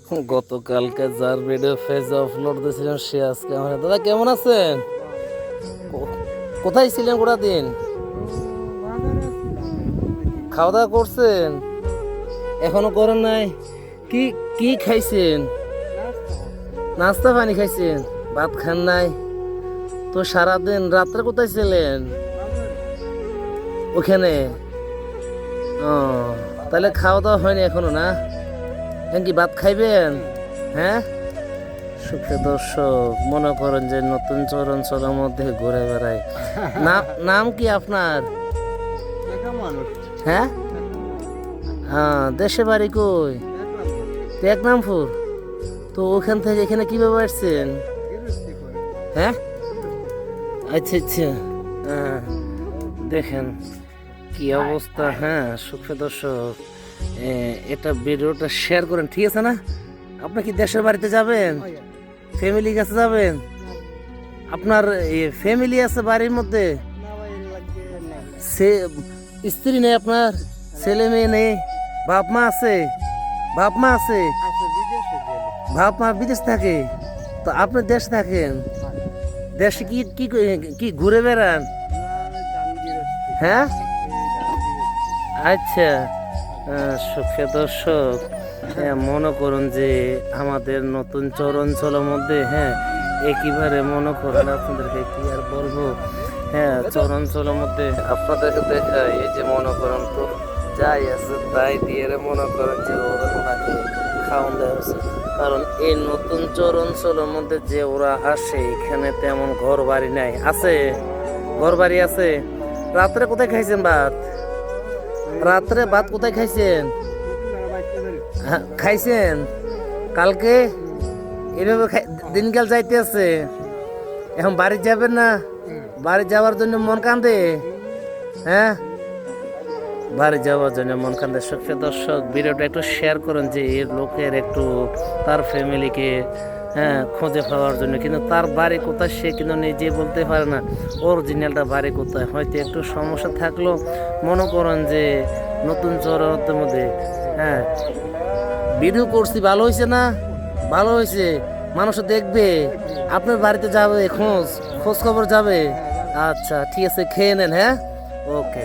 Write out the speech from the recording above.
গতকালকে যার video phase upload দিয়েছিলাম সে আজকে আমার দাদা কেমন আছেন? কোথায় ছিলেন গোটা দিন? খাওয়া দাওয়া করছেন? এখনো করেন নাই? কি কি খাইছেন? নাস্তা পানি খাইছেন, ভাত খান নাই? তো সারাদিন রাত্রে কোথায় ছিলেন? ওখানে। ও, তাহলে খাওয়া দাওয়া হয়নি এখনো না? এখন কি ভাত খাইবেন? হ্যাঁ, সুপ্রিয় দর্শক, মনে করেন যে নতুন চরাঞ্চলের মধ্যে ঘুরে বেড়ায়। নাম কি আপনার? হ্যাঁ, হ্যাঁ, দেশে বাড়ি কই? টেকনামপুর। তো ওখান থেকে এখানে কিভাবে আসছেন? হ্যাঁ, আচ্ছা আচ্ছা। হ্যাঁ, দেখেন কি অবস্থা। হ্যাঁ, সুপ্রিয় দর্শক, এটা ভিডিওটা শেয়ার করেন, ঠিক আছে না? আপনি কি দেশের বাড়িতে যাবেন? ফ্যামিলি কাছে যাবেন? আপনার ফ্যামিলি আছে বাড়ির মধ্যে? সে স্ত্রী নেই আপনার? ছেলে মেয়ে নেই? বাপ মা আছে? বাপ মা আছে? বাপ মা বিদেশ থাকে, তো আপনি দেশ থাকেন। দেশে কি কি কি ঘুরে বেড়ান? হ্যাঁ, আচ্ছা। সুখে দর্শক, মনে করুন যে আমাদের নতুন চরাঞ্চলের মধ্যে, হ্যাঁ, একেবারে মনে করেন আপনাদেরকে কি আর বলবো। হ্যাঁ, চরাঞ্চলের মধ্যে আপনাদেরকে দেখায়, এই যে মনে করেন তো যাই আছে তাই দিয়ে মনে করেন যে ওনাকে খাওয়ান দেওয়া হচ্ছে। কারণ এই নতুন চরাঞ্চলের মধ্যে যে ওরা আসে, এখানে তেমন ঘর বাড়ি নাই। আছে ঘর বাড়ি আছে? রাত্রে কোথায় খাইছেন ভাত? রাত্রে ভাত কোথায় খাইছেন? খাইছেন কালকে? এভাবে দিনকাল যাইতে আছে, এখন বাড়ি যাবেন না? বাড়ি যাওয়ার জন্য মন কান্দে? হ্যাঁ, বাড়ি যাওয়ার জন্য মন কান্দে। সুপ্রিয় দর্শক, ভিডিওটা একটু শেয়ার করেন যে এর লোকের একটু তার ফ্যামিলিকে, হ্যাঁ, খুঁজে পাওয়ার জন্য। কিন্তু তার বাড়ি কোথায় সে কিন্তু নিজে বলতে পারে না অরিজিনালটা বাড়ি কোথায়। হয়তো একটু সমস্যা থাকলেও মনে করেন যে নতুন চরাঞ্চলের মধ্যে, হ্যাঁ, ভিডিও করছি, ভালো হয়েছে না? ভালো হয়েছে, মানুষ দেখবে, আপনার বাড়িতে যাবে, খোঁজ খবর যাবে। আচ্ছা ঠিক আছে, খেয়ে নেন। হ্যাঁ, ওকে।